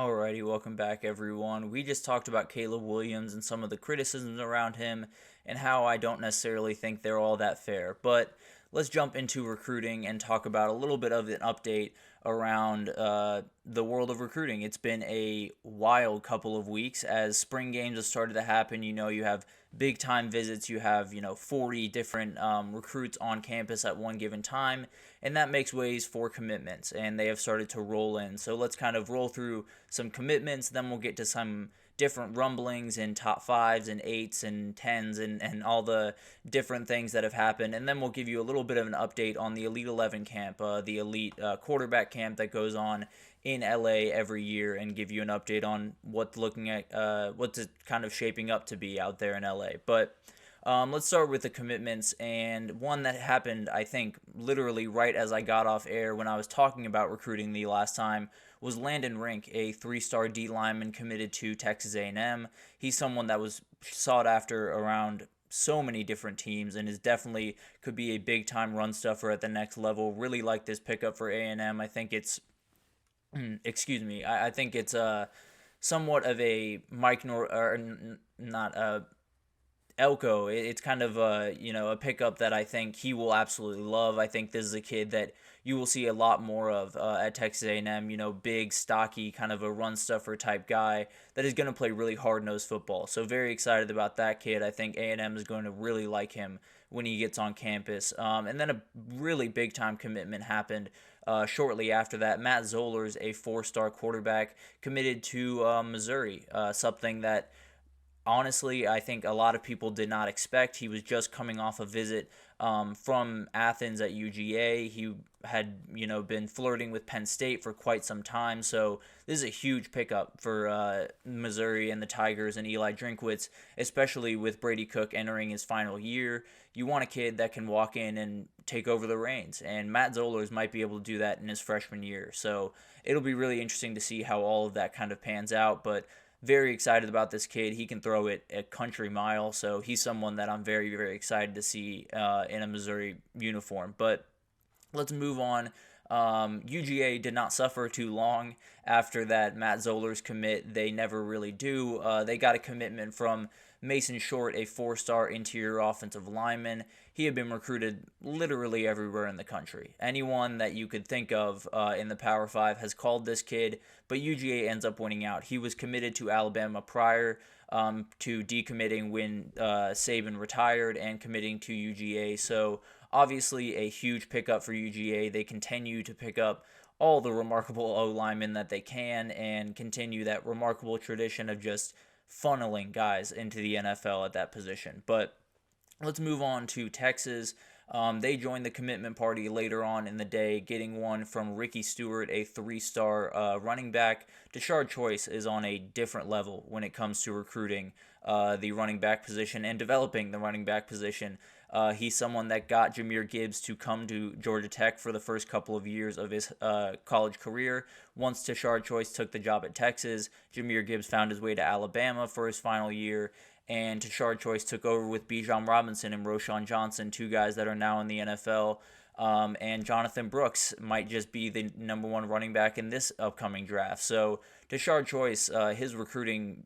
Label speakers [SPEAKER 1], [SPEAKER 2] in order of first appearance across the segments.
[SPEAKER 1] Alrighty, welcome back, everyone. We just talked about Caleb Williams and some of the criticisms around him and how I don't necessarily think they're all that fair. But let's jump into recruiting and talk about a little bit of an update around the world of recruiting. It's been a wild couple of weeks as spring games have started to happen. You have big time visits, you have 40 different recruits on campus at one given time, and that makes ways for commitments, and they have started to roll in. So let's kind of roll through some commitments, then we'll get to some different rumblings in top fives and eights and tens and all the different things that have happened. And then we'll give you a little bit of an update on the Elite 11 camp, the elite quarterback camp that goes on in LA every year, and give you an update on what's kind of shaping up to be out there in LA. But let's start with the commitments, and one that happened, I think, literally right as I got off air when I was talking about recruiting the last time, was Landon Rink, a three-star D lineman committed to Texas A&M. He's someone that was sought after around so many different teams and is definitely could be a big-time run stuffer at the next level. Really like this pickup for A&M. I think it's, excuse me, I think it's somewhat of a Mike not Elko. It's kind of a pickup that I think he will absolutely love. I think this is a kid that you will see a lot more of at Texas A&M. Big, stocky, kind of a run stuffer type guy that is going to play really hard-nosed football. So very excited about that kid. I think A&M is going to really like him when he gets on campus. And then a really big-time commitment happened shortly after that. Matt Zollers, a four-star quarterback, committed to Missouri, something that honestly, I think a lot of people did not expect. He was just coming off a visit from Athens at UGA. He had, been flirting with Penn State for quite some time. So this is a huge pickup for Missouri and the Tigers and Eli Drinkwitz, especially with Brady Cook entering his final year. You want a kid that can walk in and take over the reins, and Matt Zollers might be able to do that in his freshman year. So it'll be really interesting to see how all of that kind of pans out, but very excited about this kid. He can throw it a country mile, so he's someone that I'm very, very excited to see in a Missouri uniform. But let's move on. UGA did not suffer too long after that Matt Zollers commit. They never really do. They got a commitment from Mason Short, a four-star interior offensive lineman. He had been recruited literally everywhere in the country. Anyone that you could think of in the Power 5 has called this kid, but UGA ends up winning out. He was committed to Alabama prior to decommitting when Saban retired and committing to UGA. So obviously a huge pickup for UGA. They continue to pick up all the remarkable O-linemen that they can and continue that remarkable tradition of just funneling guys into the NFL at that position. But let's move on to Texas. They joined the commitment party later on in the day, getting one from Ricky Stewart, a three-star running back. Tashard Choice is on a different level when it comes to recruiting the running back position and developing the running back position. He's someone that got Jahmyr Gibbs to come to Georgia Tech for the first couple of years of his college career. Once Tashard Choice took the job at Texas, Jahmyr Gibbs found his way to Alabama for his final year, and Tashard Choice took over with Bijan Robinson and Roschon Johnson, two guys that are now in the NFL. And Jonathan Brooks might just be the number one running back in this upcoming draft. So Tashard Choice, his recruiting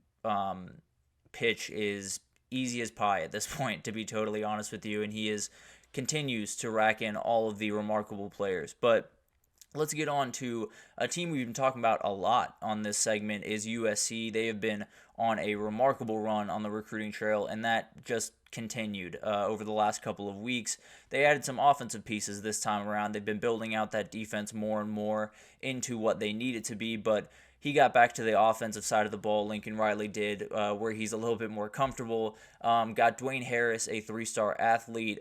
[SPEAKER 1] pitch is easy as pie at this point, to be totally honest with you, and he continues to rack in all of the remarkable players. But let's get on to a team we've been talking about a lot on this segment is USC. They have been on a remarkable run on the recruiting trail, and that just continued over the last couple of weeks. They added some offensive pieces this time around. They've been building out that defense more and more into what they need it to be, but he got back to the offensive side of the ball. Lincoln Riley did, where he's a little bit more comfortable. Got Dwayne Harris, a three-star athlete.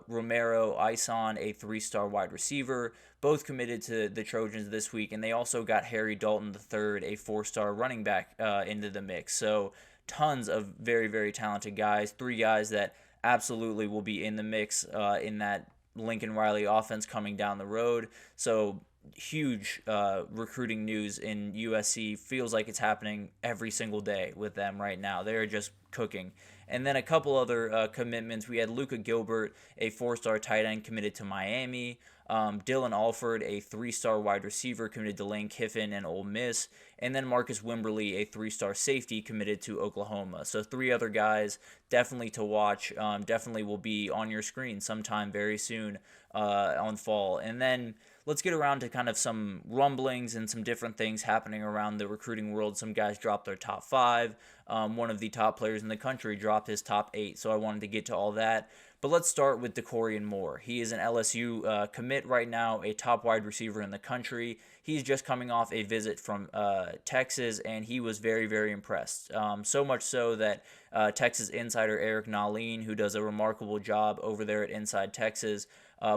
[SPEAKER 1] Romero Ison, a three-star wide receiver. Both committed to the Trojans this week. And they also got Harry Dalton III, a four-star running back, into the mix. So tons of very, very talented guys. Three guys that absolutely will be in the mix in that Lincoln Riley offense coming down the road. So huge recruiting news in USC. Feels like it's happening every single day with them right now. They're just cooking. And then a couple other commitments. We had Luka Gilbert, a 4-star tight end, committed to Miami. Dylan Alford, a 3-star wide receiver, committed to Lane Kiffin and Ole Miss. And then Marcus Wimberly, a 3-star safety, committed to Oklahoma. So 3 other guys definitely to watch. Definitely will be on your screen sometime very soon on fall. And then let's get around to kind of some rumblings and some different things happening around the recruiting world. Some guys dropped their top 5. One of the top players in the country dropped his top 8. So I wanted to get to all that. But let's start with DeCorian Moore. He is an LSU commit right now, a top wide receiver in the country. He's just coming off a visit from Texas, and he was very, very impressed. So much so that Texas insider Eric Nahlin, who does a remarkable job over there at Inside Texas,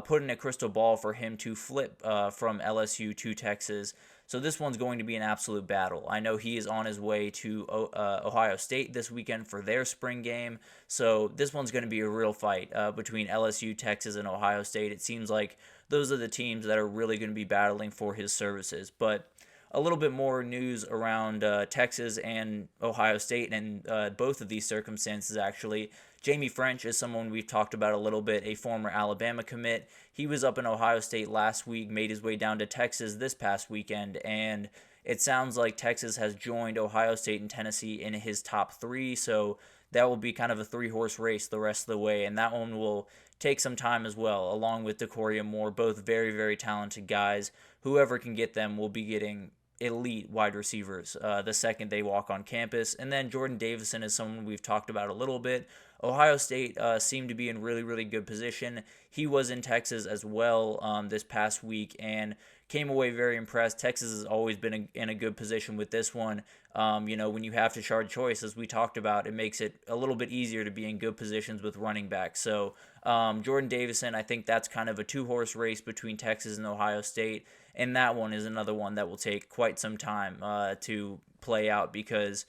[SPEAKER 1] put in a crystal ball for him to flip from LSU to Texas. So this one's going to be an absolute battle. I know he is on his way to Ohio State this weekend for their spring game. So this one's going to be a real fight between LSU, Texas, and Ohio State. It seems like those are the teams that are really going to be battling for his services. But a little bit more news around Texas and Ohio State and both of these circumstances, actually. Jamie French is someone we've talked about a little bit, a former Alabama commit. He was up in Ohio State last week, made his way down to Texas this past weekend, and it sounds like Texas has joined Ohio State and Tennessee in his top 3, so that will be kind of a 3-horse race the rest of the way, and that one will take some time as well, along with DeCorian Moore, both very, very talented guys. Whoever can get them will be getting elite wide receivers the second they walk on campus. And then Jordan Davison is someone we've talked about a little bit. Ohio State seemed to be in really, really good position. He was in Texas as well this past week and came away very impressed. Texas has always been in a good position with this one. When you have to charge choice, as we talked about, it makes it a little bit easier to be in good positions with running backs. So Jordan Davison, I think that's kind of a 2-horse race between Texas and Ohio State. And that one is another one that will take quite some time to play out because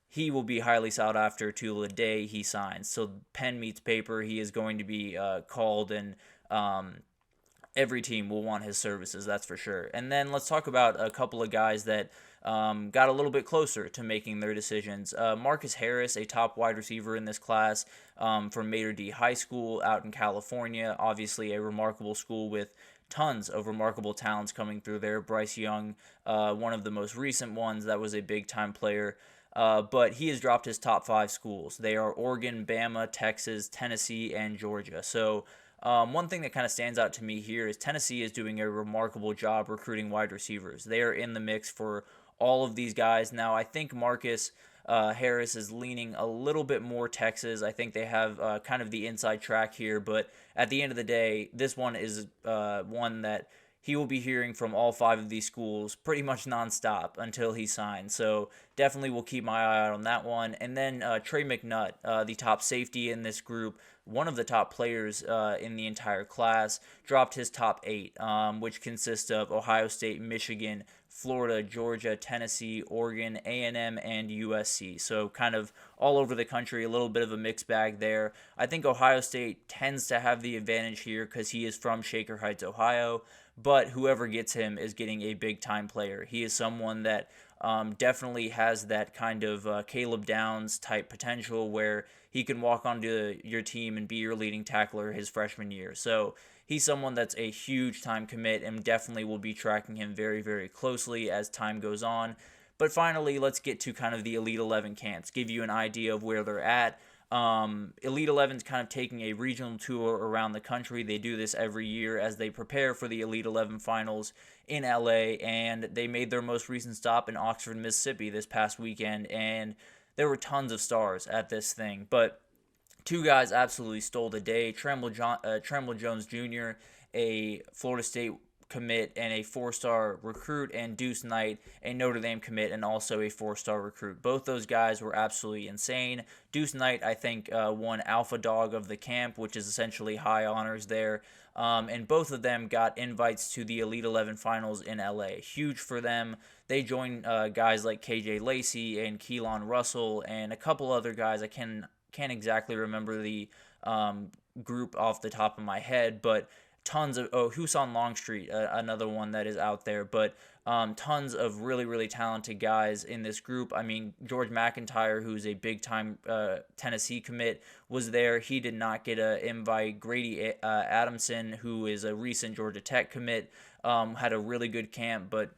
[SPEAKER 1] he will be highly sought after to the day he signs. So pen meets paper. He is going to be called, and every team will want his services, that's for sure. And then let's talk about a couple of guys that got a little bit closer to making their decisions. Marcus Harris, a top wide receiver in this class from Mater D High School out in California, obviously a remarkable school with tons of remarkable talents coming through there. Bryce Young, one of the most recent ones that was a big-time player. But he has dropped his top 5 schools. They are Oregon, Bama, Texas, Tennessee, and Georgia. So one thing that kind of stands out to me here is Tennessee is doing a remarkable job recruiting wide receivers. They are in the mix for all of these guys. Now, I think Marcus Harris is leaning a little bit more Texas. I think they have kind of the inside track here, but at the end of the day, this one is one that he will be hearing from all 5 of these schools pretty much nonstop until he signs. So definitely will keep my eye out on that one. And then Trey McNutt, the top safety in this group, one of the top players in the entire class, dropped his top 8, which consists of Ohio State, Michigan, Florida, Georgia, Tennessee, Oregon, A&M, and USC. So kind of all over the country, a little bit of a mixed bag there. I think Ohio State tends to have the advantage here because he is from Shaker Heights, Ohio. But whoever gets him is getting a big-time player. He is someone that definitely has that kind of Caleb Downs type potential where he can walk onto your team and be your leading tackler his freshman year. So he's someone that's a huge time commit and definitely will be tracking him very, very closely as time goes on. But finally, let's get to kind of the Elite 11 camps, give you an idea of where they're at. Elite 11 is kind of taking a regional tour around the country. They do this every year as they prepare for the Elite 11 finals in LA, and they made their most recent stop in Oxford, Mississippi this past weekend, and there were tons of stars at this thing, but 2 guys absolutely stole the day. Tremble Jones Jr., a Florida State commit and a 4-star recruit, and Deuce Knight, a Notre Dame commit and also a 4-star recruit. Both those guys were absolutely insane. Deuce Knight, I think, won Alpha Dog of the camp, which is essentially high honors there. And both of them got invites to the Elite 11 finals in LA. Huge for them. They joined guys like KJ Lacey and Keelan Russell and a couple other guys. I can't exactly remember the group off the top of my head, but tons of Husan Longstreet, another one that is out there, but tons of really, really talented guys in this group. I mean, George McIntyre, who's a big-time Tennessee commit, was there. He did not get an invite. Grady Adamson, who is a recent Georgia Tech commit, had a really good camp, but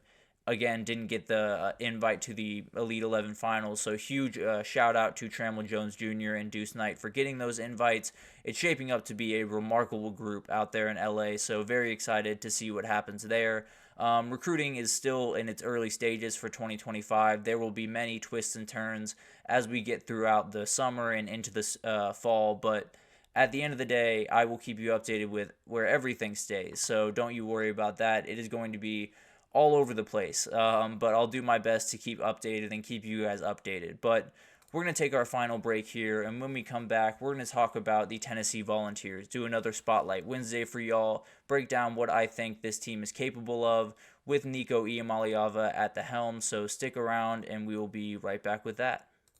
[SPEAKER 1] again, didn't get the invite to the Elite 11 finals. So huge shout out to Trammell Jones Jr. and Deuce Knight for getting those invites. It's shaping up to be a remarkable group out there in LA. So very excited to see what happens there. Recruiting is still in its early stages for 2025. There will be many twists and turns as we get throughout the summer and into the fall. But at the end of the day, I will keep you updated with where everything stays. So don't you worry about that. It is going to be all over the place, but I'll do my best to keep updated and keep you guys updated. But we're going to take our final break here, and when we come back, we're going to talk about the Tennessee Volunteers, do another Spotlight Wednesday for y'all, break down what I think this team is capable of with Nico Iamaleava at the helm. So stick around, and we will be right back with that.